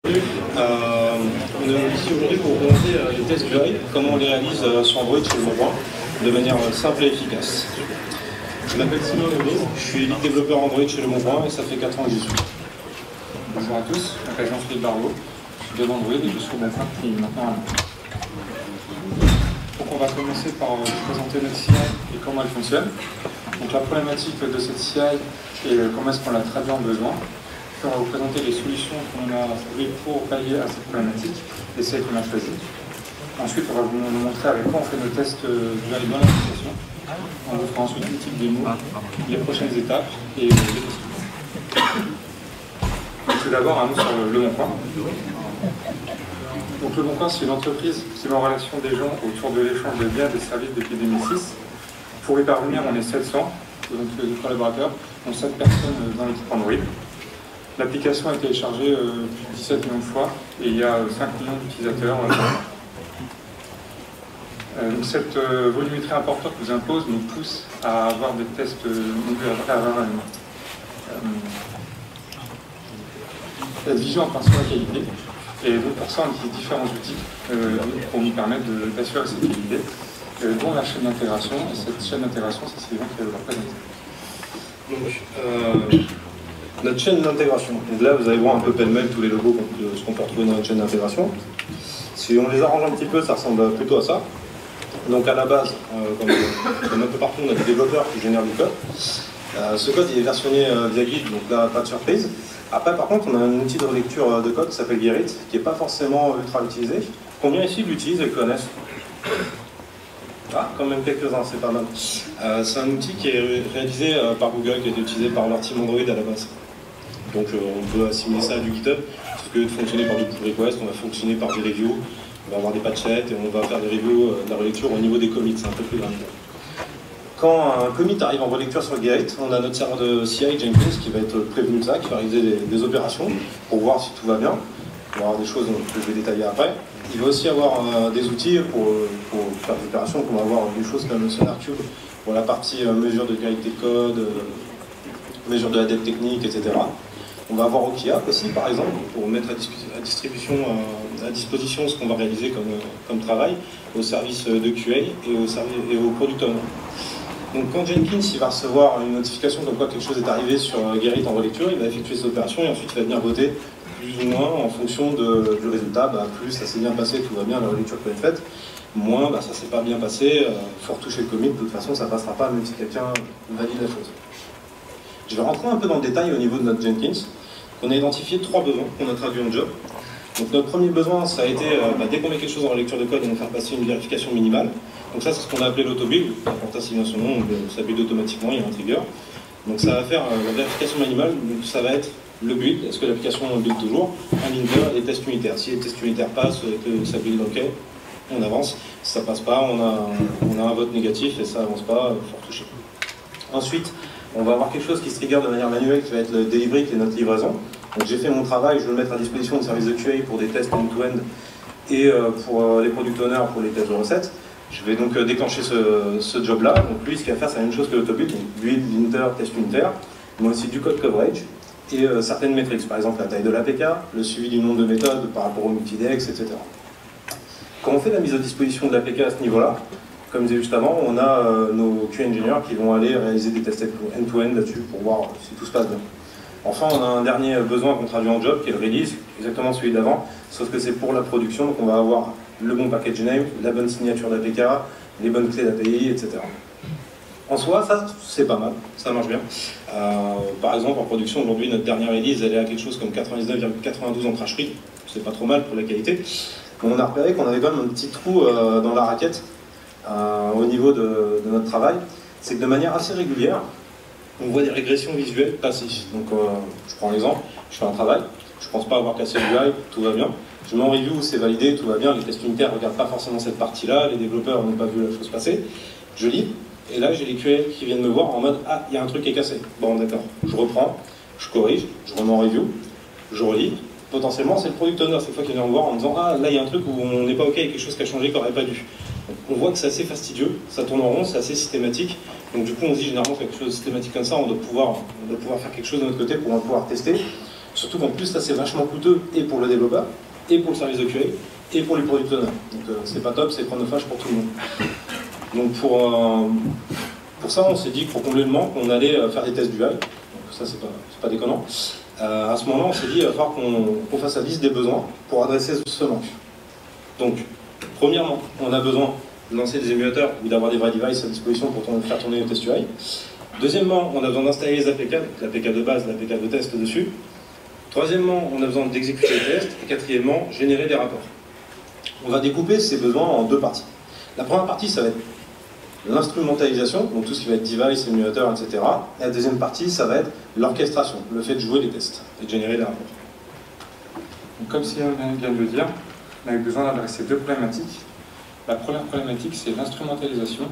On est ici aujourd'hui pour vous présenter les tests UI, comment on les réalise sur Android chez Le Bon Coin, de manière simple et efficace. Je m'appelle Simon Lebeau, je suis lead développeur Android chez Le Bon Coin et ça fait 4 ans que j'y suis. Bonjour à tous, je m'appelle Jean-Philippe Barbeau, je suis dev Android et je suis au Bon Coin depuis maintenant un an. Donc on va commencer par vous présenter notre CI et comment elle fonctionne. Donc la problématique de cette CI et comment est-ce qu'on la traduit en besoin. Puis on va vous présenter les solutions qu'on a trouvées pour pallier à cette problématique et celles qu'on a choisies. Ensuite, on va vous montrer avec quoi on fait nos tests dans l'application. On vous fera ensuite une petite démo, les prochaines étapes et les questions. Tout d'abord, un mot sur Le Bon Coin. Donc, Le Bon Coin, c'est une entreprise qui met en relation des gens autour de l'échange de biens et de services depuis 2006. Pour y parvenir, on est 700, donc des collaborateurs, dont 7 personnes dans l'équipe Android. L'application a été téléchargée plus de 17 millions de fois et il y a 5 millions d'utilisateurs. Donc cette volumétrie importante nous impose, nous pousse à avoir des tests, être vigilant par sur la qualité. Et donc pour ça, on utilise différents outils pour nous permettre d'assurer cette qualité, dont la chaîne d'intégration. Et cette chaîne d'intégration, c'est Sylvain qui va vous la présenter. Notre chaîne d'intégration. Donc là, vous allez voir un peu pêle-mêle tous les logos de ce qu'on peut retrouver dans notre chaîne d'intégration. Si on les arrange un petit peu, ça ressemble plutôt à ça. Donc à la base, comme un peu partout, on a des développeurs qui génèrent du code. Ce code il est versionné via Git, donc là, pas de surprise. Après, par contre, on a un outil de relecture de code qui s'appelle Gerrit, qui n'est pas forcément ultra utilisé. Combien ici l'utilisent et le connaissent? Ah, quand même quelques-uns, c'est pas mal. C'est un outil qui est réalisé par Google, qui a été utilisé par leur team Android à la base. Donc on peut assimiler ça à du GitHub, sauf que de fonctionner par du pull request, on va fonctionner par des reviews, on va avoir des patchettes et on va faire des reviews de la relecture au niveau des commits, c'est un peu plus grave. Quand un commit arrive en relecture sur Gerrit, on a notre serveur de CI Jenkins qui va être prévenu de ça, qui va réaliser des opérations pour voir si tout va bien. On va avoir des choses que je vais détailler après. Il va aussi avoir des outils pour faire des opérations, on va avoir des choses comme SonarQube pour la partie mesure de qualité de code, mesure de la dette technique, etc. On va avoir OkiApp aussi, par exemple, pour mettre à disposition ce qu'on va réaliser comme travail au service de QA et au product owner. Donc quand Jenkins il va recevoir une notification comme quoi quelque chose est arrivé sur Gerrit en relecture, il va effectuer cette opération et ensuite il va venir voter plus ou moins en fonction du résultat. Plus ça s'est bien passé, tout va bien, la relecture peut être faite. Moins ça s'est pas bien passé, il faut retoucher le commit, de toute façon ça passera pas même si quelqu'un valide la chose. Je vais rentrer un peu dans le détail au niveau de notre Jenkins. On a identifié 3 besoins qu'on a traduits en job. Donc notre premier besoin, ça a été, dès qu'on met quelque chose en lecture de code, on va faire passer une vérification minimale. Donc ça, c'est ce qu'on a appelé l'auto-build. Ça porte assez bien son nom, ça build automatiquement, il y a un trigger. Donc ça va faire la vérification minimale, donc ça va être le build, est-ce que l'application build toujours, un linter et les tests unitaires. Si les tests unitaires passent et que ça build OK, on avance. Si ça passe pas, on a un vote négatif et ça avance pas, il faut retoucher. Ensuite, on va avoir quelque chose qui se trigger de manière manuelle, qui va être le delivery, qui est notre livraison. Donc j'ai fait mon travail, je vais le mettre à disposition du service de QA pour des tests end-to-end et pour les product owners pour les tests de recettes. Je vais donc déclencher ce job-là. Donc lui, ce qu'il va faire, c'est la même chose que l'autobuild, donc build, linter, test unitaire, mais aussi du code coverage et certaines métriques, par exemple la taille de l'APK, le suivi du nombre de méthodes par rapport au multidex, etc. Quand on fait la mise à disposition de l'APK à ce niveau-là, comme je disais juste avant, on a nos QA engineers qui vont aller réaliser des tests end-to-end là-dessus pour voir si tout se passe bien. Enfin, on a un dernier besoin qu'on traduit en job, qui est le release, exactement celui d'avant, sauf que c'est pour la production, donc on va avoir le bon package name, la bonne signature d'APK, les bonnes clés d'API, etc. En soi, ça, c'est pas mal, ça marche bien. Par exemple, en production, aujourd'hui, notre dernière release, elle est à quelque chose comme 99,92 en crash rate, c'est pas trop mal pour la qualité. On a repéré qu'on avait quand même un petit trou dans la raquette au niveau de notre travail, c'est que de manière assez régulière, on voit des régressions visuelles passées. Donc je prends l'exemple, je fais un travail, je ne pense pas avoir cassé le UI, tout va bien. Je mets en review, c'est validé, tout va bien, les tests unitaires ne regardent pas forcément cette partie-là, les développeurs n'ont pas vu la chose passer. Je lis, et là j'ai les QA qui viennent me voir en mode « Ah, il y a un truc qui est cassé ». Bon d'accord, je reprends, je corrige, je remets en review, je relis. Potentiellement c'est le product owner cette fois qui vient me voir en me disant « Ah, là il y a un truc où on n'est pas OK, il y a quelque chose qui a changé, qu'on n'aurait pas dû ». On voit que c'est assez fastidieux, ça tourne en rond, c'est assez systématique. Donc du coup on se dit généralement quelque chose de systématique comme ça, on doit pouvoir faire quelque chose de notre côté pour pouvoir tester. Surtout qu'en plus, ça c'est vachement coûteux et pour le développeur, et pour le service de QA, et pour les product owners. Donc c'est pas top, c'est chronophage pour tout le monde. Donc pour ça, on s'est dit que pour combler le manque, on allait faire des tests d'UI. Donc ça, c'est pas déconnant. À ce moment-là, on s'est dit qu'il va falloir qu'on fasse la liste des besoins pour adresser ce manque. Donc, premièrement, on a besoin de lancer des émulateurs ou d'avoir des vrais devices à disposition pour faire tourner les tests UI. Deuxièmement, on a besoin d'installer les APK, donc l'APK de base, l'APK de test dessus. Troisièmement, on a besoin d'exécuter les tests. Et quatrièmement, générer des rapports. On va découper ces besoins en deux parties. La première partie, ça va être l'instrumentalisation, donc tout ce qui va être device, émulateur, etc. Et la deuxième partie, ça va être l'orchestration, le fait de jouer les tests et de générer des rapports. Donc, comme Cyril vient de le dire, on a eu besoin d'adresser deux problématiques. La première problématique, c'est l'instrumentalisation.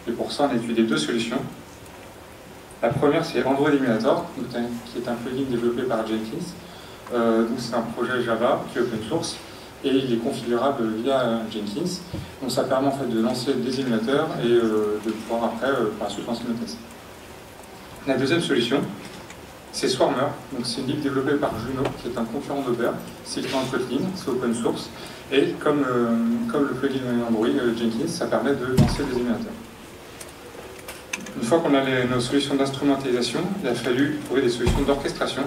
Et pour ça, on a étudié deux solutions. La première, c'est Android Emulator, qui est un plugin développé par Jenkins. Donc c'est un projet Java qui est open source et il est configurable via Jenkins. Donc ça permet en fait de lancer des émulateurs et de pouvoir après par la suite lancer nos tests. La deuxième solution, c'est Swarmer. Donc c'est une lib développée par Juno, qui est un concurrent d'Uber. C'est écrit en Kotlin, c'est open source. Et comme le plugin Android Jenkins, ça permet de lancer des émulateurs. Une fois qu'on a nos solutions d'instrumentalisation, il a fallu trouver des solutions d'orchestration.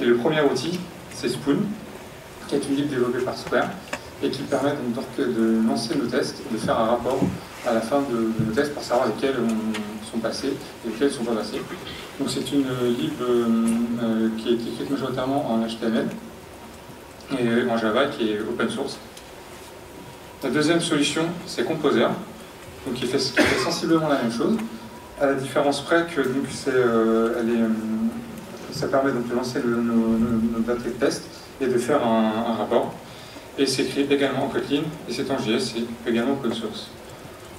Et le premier outil, c'est Spoon, qui est une lib développée par Square, et qui permet donc de lancer nos tests, de faire un rapport à la fin de nos tests pour savoir lesquels sont passés et lesquels ne sont pas passés. Donc c'est une lib qui est écrite majoritairement en HTML et en Java, qui est open source. La deuxième solution, c'est Composer, donc qui fait sensiblement la même chose, à la différence près que donc, ça permet donc de lancer nos batteries de test et de faire un rapport. Et c'est écrit également en Kotlin, et c'est en JS, c'est également open source.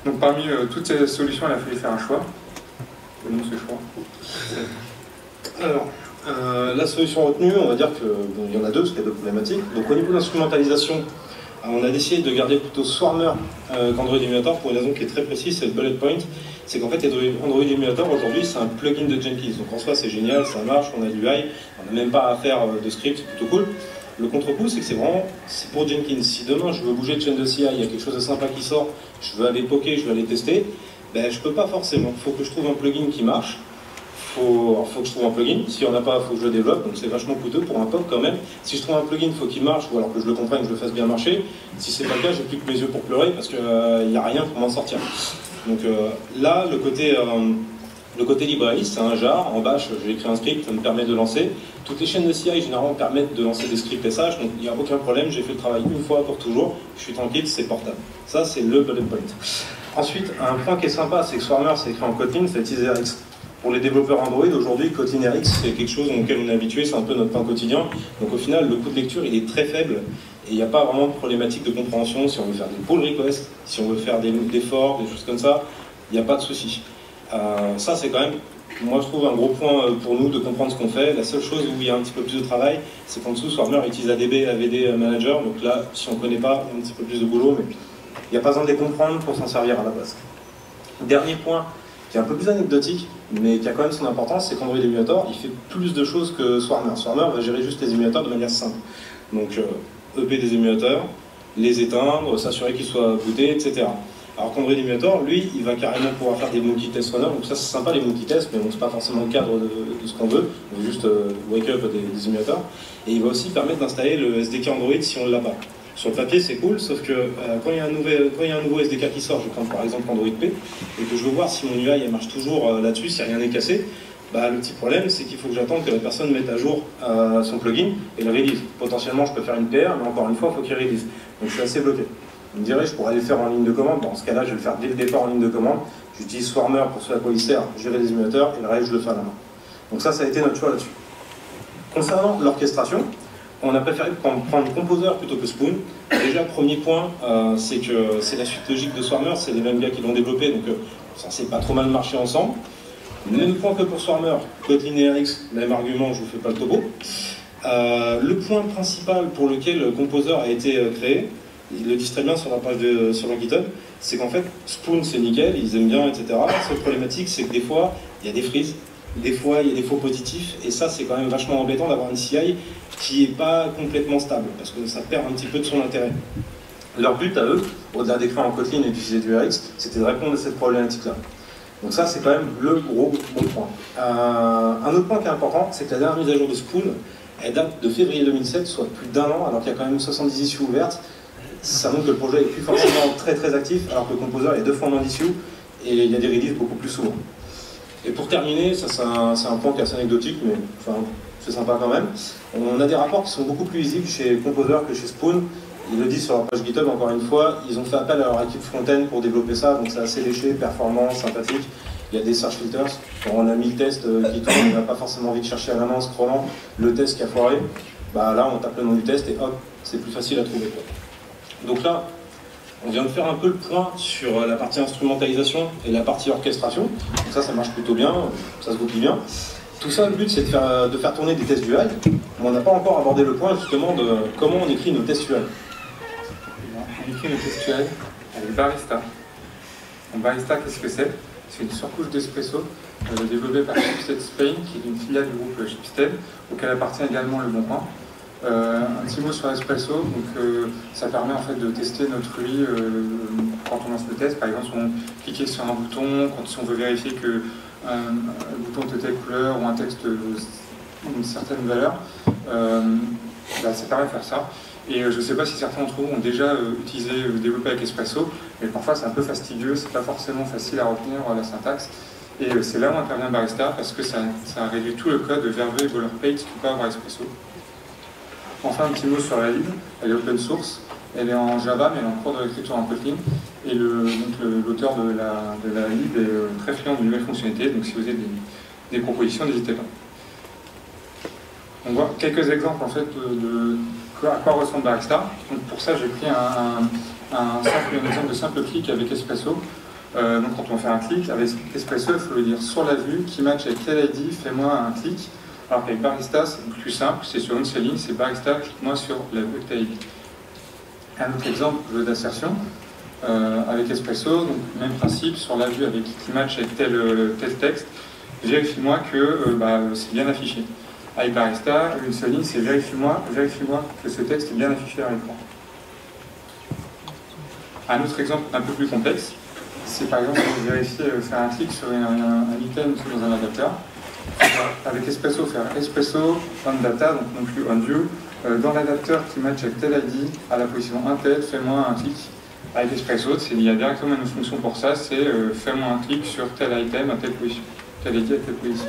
Donc parmi toutes ces solutions, il a fallu faire un choix. Et donc ce choix. Alors, la solution retenue, on va dire qu'il y en a deux, parce qu'il y a deux problématiques. Donc au niveau de l'instrumentalisation, on a décidé de garder plutôt Swarmer qu'Android Emulator pour une raison qui est très précise, c'est le bullet point. C'est qu'en fait, Android Emulator aujourd'hui, c'est un plugin de Jenkins. Donc en soi, c'est génial, ça marche, on a l'UI, on n'a même pas à faire de script, c'est plutôt cool. Le contre-coup, c'est que c'est pour Jenkins. Si demain je veux bouger de chaîne de CI, il y a quelque chose de sympa qui sort, je veux aller poker, je veux aller tester, ben je peux pas forcément. Il faut que je trouve un plugin qui marche. Faut que je trouve un plugin. S'il n'y en a pas, il faut que je le développe. Donc c'est vachement coûteux pour un POC quand même. Si je trouve un plugin, il faut qu'il marche, ou alors que je le comprenne, que je le fasse bien marcher. Si c'est pas le cas, j'ai plus que mes yeux pour pleurer parce qu'il n'y a rien pour m'en sortir. Donc là, le côté librairie, c'est un jar. En bash, j'ai écrit un script, ça me permet de lancer. Toutes les chaînes de CI, généralement, permettent de lancer des scripts SH, donc il n'y a aucun problème. J'ai fait le travail une fois pour toujours. Je suis tranquille, c'est portable. Ça, c'est le bullet point. Ensuite, un point qui est sympa, c'est que Swarmer, c'est écrit en Kotlin, ça utilise RX. Pour les développeurs Android, aujourd'hui, Kotlin RX, c'est quelque chose auquel on est habitué, c'est un peu notre pain quotidien. Donc au final, le coût de lecture, il est très faible. Et il n'y a pas vraiment de problématique de compréhension. Si on veut faire des pull requests, si on veut faire des forks, des choses comme ça, il n'y a pas de souci. Ça, c'est quand même, moi je trouve, un gros point pour nous de comprendre ce qu'on fait. La seule chose où il y a un petit peu plus de travail, c'est qu'en dessous, Swarmer utilise ADB, AVD Manager. Donc là, si on ne connaît pas, il y a un petit peu plus de boulot, mais il n'y a pas besoin de les comprendre pour s'en servir à la base. Dernier point, qui est un peu plus anecdotique, mais qui a quand même son importance, c'est qu'Android Emulator, il fait plus de choses que Swarmer. Swarmer va gérer juste les émulateurs de manière simple. Donc EP des émulateurs, les éteindre, s'assurer qu'ils soient bootés, etc. Alors qu'Android Emulator, lui, il va carrément pouvoir faire des multi-test runners. Donc ça, c'est sympa les multi-tests, mais bon, c'est pas forcément le cadre de ce qu'on veut. On veut juste wake up des émulateurs. Et il va aussi permettre d'installer le SDK Android si on ne l'a pas. Sur le papier, c'est cool, sauf que quand il y a un nouveau SDK qui sort, je prends par exemple Android P, et que je veux voir si mon UI elle marche toujours là-dessus, si rien n'est cassé, bah, le petit problème, c'est qu'il faut que j'attende que la personne mette à jour son plugin et le release. Potentiellement, je peux faire une PR, mais encore une fois, il faut qu'il release. Donc je suis assez bloqué. Vous me direz, je pourrais le faire en ligne de commande. Dans ce cas-là, je vais le faire dès le départ en ligne de commande. J'utilise Swarmer pour ce à quoi il sert, gérer les émulateurs, et le reste, je le fais à la main. Donc ça a été notre choix là-dessus. Concernant l'orchestration, on a préféré prendre Composer plutôt que Spoon. Déjà, premier point, c'est que c'est la suite logique de Swarmer, c'est les mêmes gars qui l'ont développé, donc ça s'est pas trop mal marché ensemble. Même point que pour Swarmer, Kotlin et RX, même argument, je vous fais pas le topo. Le point principal pour lequel Composer a été créé, il le disent très bien sur la page sur leur GitHub, c'est qu'en fait, Spoon c'est nickel, ils aiment bien, etc. La seule problématique, c'est que des fois, il y a des freezes, des fois il y a des faux positifs, et ça c'est quand même vachement embêtant d'avoir une CI qui n'est pas complètement stable, parce que ça perd un petit peu de son intérêt. Leur but à eux, au-delà d'écrire en Kotlin et d'utiliser du RX, c'était de répondre à cette problématique-là. Donc ça c'est quand même le gros bon point. Un autre point qui est important, c'est que la dernière mise à jour de Spoon, elle date de février 2007, soit plus d'1 an, alors qu'il y a quand même 70 issues ouvertes. Ça montre que le projet est plus forcément très actif, alors que le Composer est 2 fois moins d'issues, et il y a des releases beaucoup plus souvent. Et pour terminer, ça c'est un point qui est assez anecdotique, mais enfin, c'est sympa quand même. On a des rapports qui sont beaucoup plus visibles chez Composer que chez Spoon. Ils le disent sur leur page GitHub, encore une fois, ils ont fait appel à leur équipe front-end pour développer ça, donc c'est assez léché, performant, sympathique. Il y a des search filters, quand on a 1000 tests qui tournent, on n'a pas forcément envie de chercher à la main en scrollant le test qui a foiré. Bah là, on tape le nom du test et hop, c'est plus facile à trouver, quoi. Donc là, on vient de faire un peu le point sur la partie instrumentalisation et la partie orchestration. Donc ça marche plutôt bien, ça se goupille bien. Tout ça, le but, c'est de faire tourner des tests UI, mais on n'a pas encore abordé le point justement de comment on écrit nos tests UI. On écrit nos tests UI avec Barista. Donc Barista, qu'est-ce que c'est? C'est une surcouche d'Espresso développée par Shipstead Spain, qui est une filiale du groupe Shipstead, auquel appartient également le Boncoin. Un petit mot sur Espresso, donc ça permet en fait de tester notre UI quand on lance le test. Par exemple, si on clique sur un bouton, si on veut vérifier que un bouton de telle couleur ou un texte une certaine valeur, ça permet de faire ça. Et je ne sais pas si certains d'entre vous ont déjà utilisé ou développé avec Espresso, mais parfois c'est un peu fastidieux, c'est pas forcément facile à retenir la syntaxe. Et c'est là où intervient Barista, parce que ça réduit tout le code verbeux et boilerplate qu'il peut avoir Espresso. Enfin, un petit mot sur la lib, elle est open source, elle est en Java, mais elle est en cours de réécriture en Kotlin. Et l'auteur de la lib est très friand de nouvelles fonctionnalités, donc si vous avez des propositions, n'hésitez pas. On voit quelques exemples en fait à quoi ressemble Barista. Donc pour ça, j'ai pris un exemple de simple clic avec Espresso. Donc quand on fait un clic avec Espresso, il faut le dire sur la vue qui match avec quel ID, fais-moi un clic. Alors qu'avec Barista, c'est plus simple, c'est sur une seule ligne, c'est Barista, clique-moi sur la vue que tu as ID. Un autre exemple d'assertion avec Espresso, donc même principe, sur la vue avec qui match avec tel texte, vérifie-moi que c'est bien affiché. Avec Barista, une seule ligne, c'est vérifie-moi que ce texte est bien affiché à l'écran. Un autre exemple un peu plus complexe, c'est par exemple vérifier, faire un clic sur un item dans un adapteur. Avec Espresso, faire Espresso on data, donc non plus on view, dans l'adapteur qui match avec tel ID à la position 1 tel, fais-moi un clic. Avec Espresso, il y a directement une fonction pour ça, c'est fais-moi un clic sur tel item à telle position, tel ID à telle position.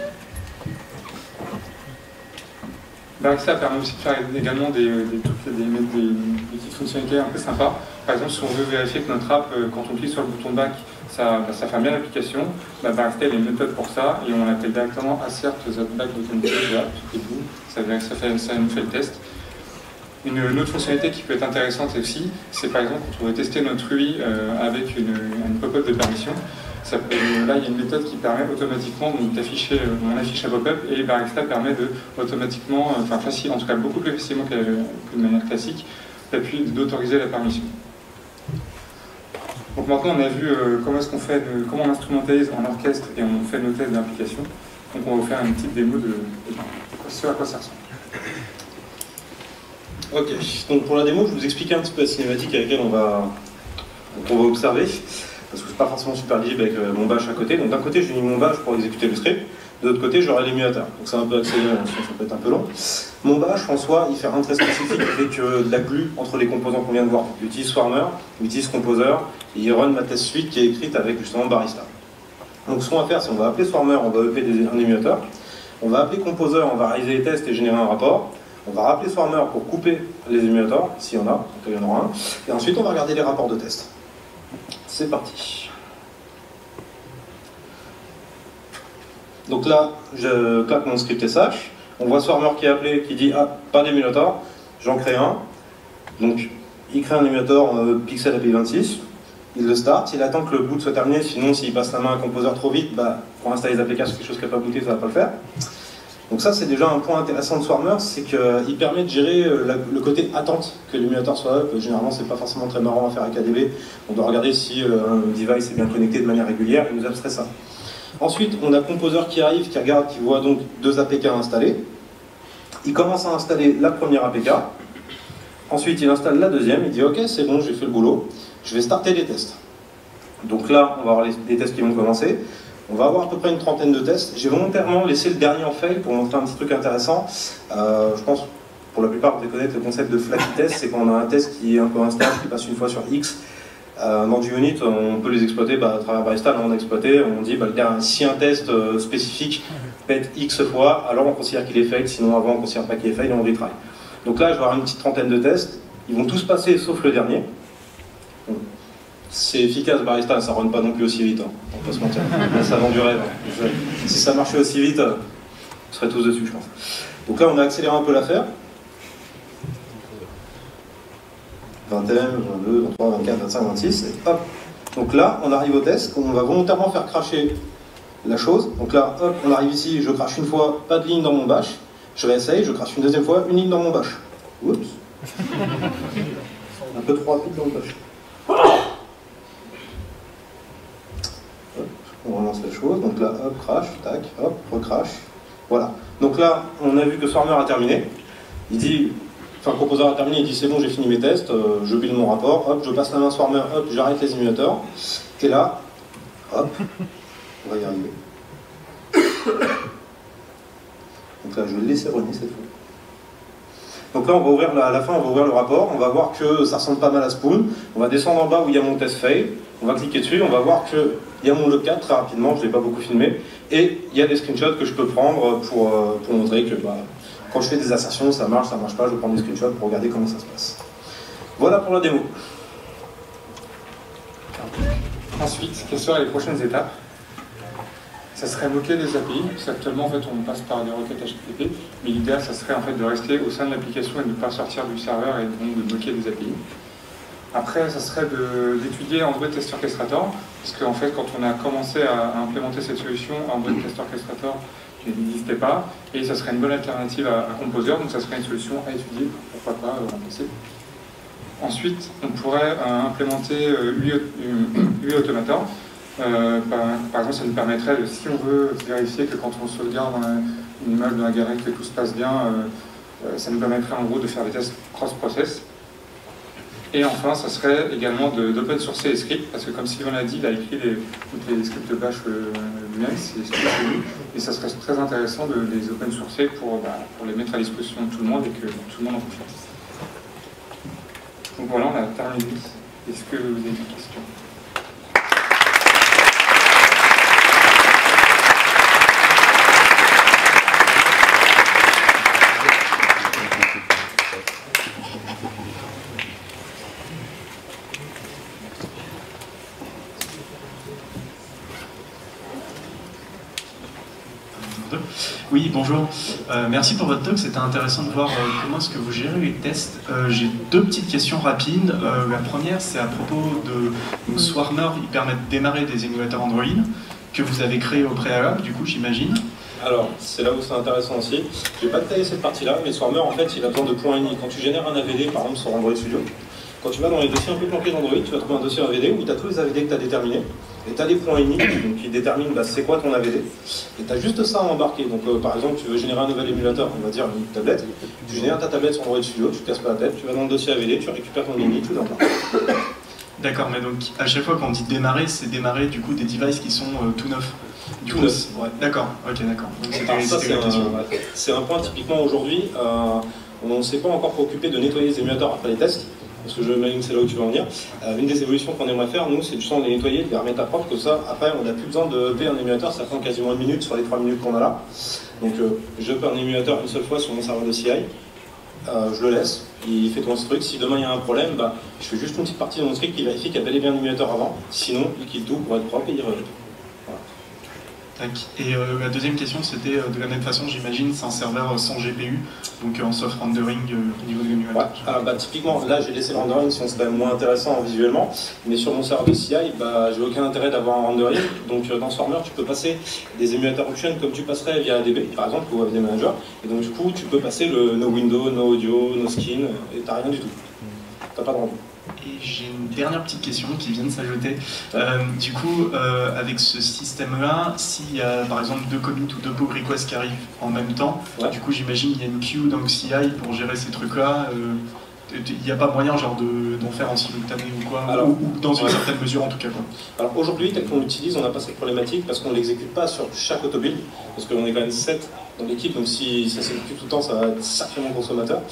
Barista permet aussi de faire également des petites fonctionnalités un peu sympas. Par exemple, si on veut vérifier que notre app, quand on clique sur le bouton back, ça fait bien l'application, Barista a une méthode pour ça, et on l'appelle directement assert that back d'authenticity app, et boum, ça nous fait le test. Une autre fonctionnalité qui peut être intéressante aussi, c'est par exemple quand on veut tester notre UI avec une pop-up de permission. Là, il y a une méthode qui permet automatiquement d'afficher, on affiche un pop-up et Barista permet de automatiquement, facile, en tout cas beaucoup plus facilement que de manière classique, d'autoriser la permission. Donc maintenant, on a vu comment on instrumentalise en orchestre et on fait nos tests d'application. Donc on va vous faire une petite démo de ce à quoi ça ressemble. Ok, donc pour la démo, je vais vous expliquer un petit peu la cinématique avec laquelle on va observer. Parce que c'est pas forcément super lisible avec mon bash à côté. Donc d'un côté, j'ai mis mon bash pour exécuter le script, de l'autre côté, j'aurai l'émulateur. Donc c'est un peu accéléré, ça peut être un peu long. Mon bash, en soi, il fait rien de très spécifique avec de la glue entre les composants qu'on vient de voir. Il utilise Swarmer, il utilise Composer, et il run ma test suite qui est écrite avec justement Barista. Donc ce qu'on va faire, c'est qu'on va appeler Swarmer, on va uploader un émulateur. On va appeler Composer, on va réaliser les tests et générer un rapport. On va rappeler Swarmer pour couper les émulateurs, s'il y en a, donc il y en aura un. Et ensuite, on va regarder les rapports de test. C'est parti. Donc là, je claque mon script SH. On voit Swarmer qui est appelé, qui dit « Ah, pas d'émulateur ». J'en crée un. Donc, il crée un émulateur Pixel API 26. Il le start. Il attend que le boot soit terminé. Sinon, s'il passe la main à un Composer trop vite, pour installer les applications sur quelque chose qui n'a pas booté, ça ne va pas le faire. Donc ça, c'est déjà un point intéressant de Swarmer, c'est qu'il permet de gérer le côté attente que l'émulateur soit up. Généralement, c'est pas forcément très marrant à faire avec ADB. On doit regarder si un device est bien connecté de manière régulière, il nous abstrait ça. Ensuite, on a Composer qui arrive, qui regarde, qui voit donc 2 APK installés. Il commence à installer la première APK. Ensuite, il installe la deuxième. Il dit ok, c'est bon, j'ai fait le boulot. Je vais starter les tests. Donc là, on va avoir les tests qui vont commencer. On va avoir à peu près une trentaine de tests. J'ai volontairement laissé le dernier en fail pour montrer un petit truc intéressant. Je pense, pour la plupart, vous devez connaître le concept de flaky test. C'est quand on a un test qui est un peu instable, qui passe une fois sur X. Dans du unit, on peut les exploiter à travers Barista. Là, on a exploité, on dit si un test spécifique pète X fois, alors on considère qu'il est fail. Sinon, avant, on ne considère pas qu'il est fail et on retry. Donc là, je vais avoir une petite trentaine de tests. Ils vont tous passer sauf le dernier. C'est efficace Barista, ça ne run pas non plus aussi vite, hein. On peut se mentir. Là, ça vend du rêve. Si ça marchait aussi vite, on serait tous dessus, je pense. Donc là, on a accéléré un peu l'affaire. 21, 22, 23, 24, 25, 26, et hop. Donc là, on arrive au test, on va volontairement faire cracher la chose. Donc là, hop, on arrive ici, je crache une fois, pas de ligne dans mon bash. Je réessaye, je crache une deuxième fois, une ligne dans mon bash. Oups. Un peu trop rapide dans le bash. On relance la chose, donc là, hop, crash, tac, hop, recrash. Voilà. Donc là, on a vu que Swarmer a terminé. Il dit, enfin, Composer a terminé, il dit c'est bon, j'ai fini mes tests, je build mon rapport, hop, je passe la main Swarmer, hop, j'arrête les émulateurs. Et là, hop, on va y arriver. Donc là, je vais le laisser runner cette fois. Donc là, on va ouvrir, à la fin, on va ouvrir le rapport, on va voir que ça ressemble pas mal à Spoon. On va descendre en bas où il y a mon test fail, on va cliquer dessus, on va voir qu'il y a mon logcat très rapidement, je ne l'ai pas beaucoup filmé, et il y a des screenshots que je peux prendre pour montrer que quand je fais des assertions, ça marche pas, je prends des screenshots pour regarder comment ça se passe. Voilà pour la démo. Ensuite, quelles seraient les prochaines étapes? Ça serait moquer des API, parce qu'actuellement en fait on passe par des requêtes HTTP, mais l'idéal ça serait en fait de rester au sein de l'application et de ne pas sortir du serveur et donc de moquer des API. Après ça serait d'étudier Android Test Orchestrator, parce qu'en fait quand on a commencé à implémenter cette solution, Android Test Orchestrator n'existait pas, et ça serait une bonne alternative à Composer, donc ça serait une solution à étudier, pourquoi pas remplacer. Ensuite on pourrait implémenter UI Automator. Par exemple, ça nous permettrait, si on veut vérifier que quand on sauvegarde une image de la galerie que tout se passe bien, ça nous permettrait en gros de faire des tests cross-process. Et enfin, ça serait également d'open sourcer les scripts, parce que comme Sylvain l'a dit, il a écrit les scripts de bash lui-même, et ça serait très intéressant de les open sourcer pour les mettre à disposition de tout le monde et que tout le monde en confiance. Donc voilà, on a terminé. Est-ce que vous avez des questions ? Oui, bonjour. Merci pour votre talk, c'était intéressant de voir comment est-ce que vous gérez les tests. J'ai deux petites questions rapides. La première, c'est à propos de Swarmer, il permet de démarrer des émulateurs Android que vous avez créés au préalable, du coup, j'imagine. Alors, c'est là où c'est intéressant aussi. Je ne vais pas détailler cette partie-là, mais Swarmer, en fait, il a besoin de points .ini. Quand tu génères un AVD, par exemple, sur Android Studio, quand tu vas dans les dossiers un peu planqués d'Android, tu vas trouver un dossier AVD où tu as tous les AVD que tu as déterminés. Et tu as des points .ini qui déterminent c'est quoi ton AVD. Et tu as juste ça à embarquer. Donc par exemple, tu veux générer un nouvel émulateur, on va dire une tablette. Tu génères ta tablette sur Android Studio, tu ne te casses pas la tête, tu vas dans le dossier AVD, tu récupères ton .ini, tu l'embarques. D'accord, mais donc à chaque fois qu'on dit démarrer, c'est démarrer du coup des devices qui sont tout neufs. Du coup, ouais. D'accord, ok, d'accord. C'est un point typiquement aujourd'hui, on ne s'est pas encore préoccupé de nettoyer les émulateurs après les tests. Parce que je m'imagine que c'est là où tu vas en venir. Une des évolutions qu'on aimerait faire, nous, c'est justement de les nettoyer, de les remettre à propre, que ça, après, on n'a plus besoin de upper un émulateur, ça prend quasiment 1 minute sur les 3 minutes qu'on a là. Donc, je upper un émulateur une seule fois sur mon serveur de CI, je le laisse, il fait ton truc. Si demain il y a un problème, je fais juste une petite partie de mon script qui vérifie qu'il y a bel et bien un émulateur avant, sinon, il quitte tout pour être propre et il rejette. Et la deuxième question, c'était de la même façon, j'imagine, c'est un serveur sans GPU, donc en soft rendering au niveau de l'émulateur. Ouais. Typiquement, là j'ai laissé le rendering, sinon c'est quand même moins intéressant visuellement, mais sur mon serveur de CI, j'ai aucun intérêt d'avoir un rendering. Donc dans Swarmer, tu peux passer des émulateurs options comme tu passerais via ADB, par exemple, ou AVD Manager, et donc du coup, tu peux passer le no window, no audio, no skin, et t'as rien du tout. T'as pas de rendu. Et j'ai une dernière petite question qui vient de s'ajouter. Du coup, avec ce système-là, s'il y a par exemple 2 commits ou 2 pull requests qui arrivent en même temps, du coup j'imagine qu'il y a une queue dans le CI pour gérer ces trucs-là. Il n'y a pas moyen genre d'en faire en simultané ou quoi, alors, ou dans une certaine mesure en tout cas quoi. Alors aujourd'hui, tel qu'on l'utilise, on n'a pas cette problématique parce qu'on ne l'exécute pas sur chaque autobuild, parce qu'on est quand même 7 dans l'équipe, donc si ça s'exécute tout le temps, ça va être sacrément consommateur.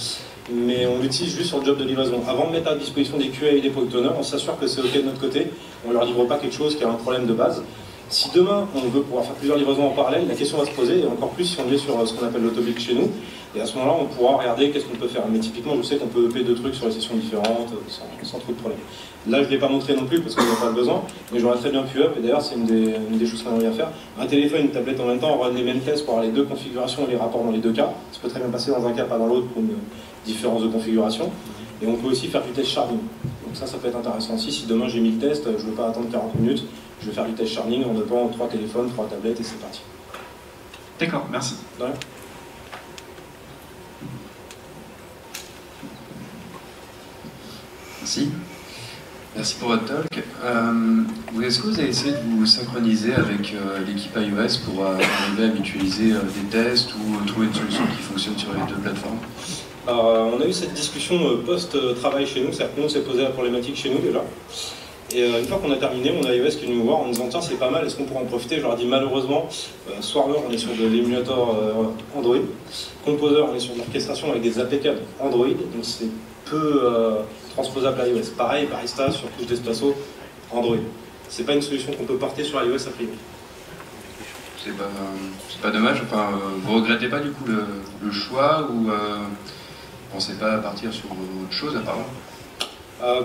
Mais on l'utilise juste sur le job de livraison. Avant de mettre à disposition des QA et des product owners, on s'assure que c'est OK de notre côté, on ne leur livre pas quelque chose qui a un problème de base. Si demain on veut pouvoir faire plusieurs livraisons en parallèle, la question va se poser, et encore plus si on est sur ce qu'on appelle l'autobuild chez nous, et à ce moment-là on pourra regarder qu'est-ce qu'on peut faire. Mais typiquement je sais qu'on peut EP 2 trucs sur les sessions différentes, sans trop de problème. Là je ne l'ai pas montré non plus parce qu'on n'a pas besoin, mais j'aurais très bien pu up, et d'ailleurs c'est une des choses qu'on aimerait bien faire. Un téléphone, une tablette en même temps, on run les mêmes tests pour avoir les 2 configurations et les rapports dans les 2 cas. Ça peut très bien passer dans un cas, pas dans l'autre pour une différence de configuration. Et on peut aussi faire du test sharding. Donc ça peut être intéressant aussi. Si demain j'ai 1000 tests, je ne veux pas attendre 40 minutes, je vais faire du test sharding en upant 3 téléphones, 3 tablettes et c'est parti. D'accord, merci. De rien. Merci. Merci pour votre talk. Est-ce que vous avez essayé de vous synchroniser avec l'équipe iOS pour arriver à mutualiser des tests ou trouver une solution qui fonctionne sur les 2 plateformes? Alors, on a eu cette discussion post-travail chez nous, c'est-à-dire que nous on s'est posé la problématique chez nous déjà. Et une fois qu'on a terminé, on a iOS qui est venu nous voir en nous disant tiens c'est pas mal, est-ce qu'on pourrait en profiter? Je leur ai dit malheureusement, Swarmer on est sur de l'émulateur Android, Composer on est sur de l'orchestration avec des APK Android, donc c'est peu transposable à iOS. Pareil, Barista sur couche d'Espresso Android. C'est pas une solution qu'on peut porter sur iOS a priori. C'est pas dommage, enfin, vous regrettez pas du coup le choix ou pensez pas à partir sur autre chose apparemment?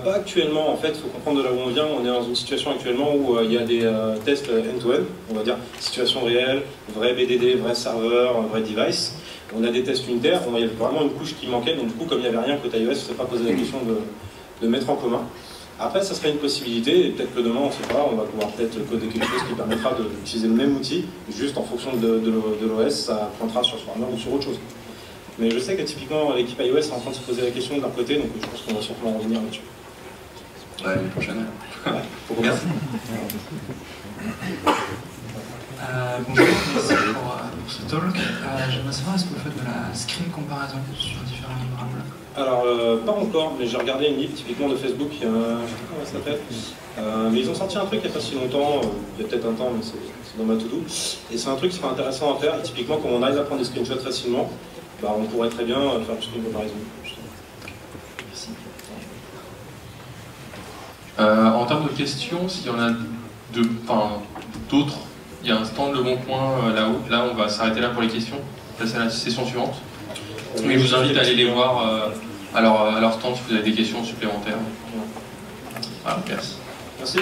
Pas actuellement, en fait, il faut comprendre de là où on vient. On est dans une situation actuellement où il y a des tests end-to-end, on va dire situation réelle, vrai BDD, vrai serveur, vrai device. On a des tests unitaires, il y avait vraiment une couche qui manquait, donc du coup, comme il n'y avait rien côté iOS, on ne s'est pas posé la question de mettre en commun. Après, ça serait une possibilité, et peut-être que demain, on ne sait pas, on va pouvoir peut-être coder quelque chose qui permettra d'utiliser le même outil, juste en fonction de l'OS, ça pointera sur Swarmer ou sur autre chose. Mais je sais que typiquement, l'équipe iOS est en train de se poser la question de leur côté, donc je pense qu'on va sûrement revenir là-dessus. Ouais, l'année prochaine. Ouais, merci. Bonjour, merci pour ce talk. J'aimerais savoir, est-ce que vous faites de la screen comparaison sur différents livrables? Alors, pas encore, mais j'ai regardé une liste typiquement de Facebook, je sais pas comment ça s'appelle, mais ils ont sorti un truc il n'y a pas si longtemps, il y a peut-être un temps, mais c'est dans ma to-do, et c'est un truc qui serait intéressant à faire, et typiquement, quand on arrive à prendre des screenshots facilement, bah, on pourrait très bien faire du screen comparaison. Merci. En termes de questions, s'il y en a d'autres, il y a un stand Le Bon Coin là-haut. Là, on va s'arrêter là pour les questions. Passer à la session suivante. Mais je vous invite à aller les voir à leur stand si vous avez des questions supplémentaires. Voilà, merci. Merci.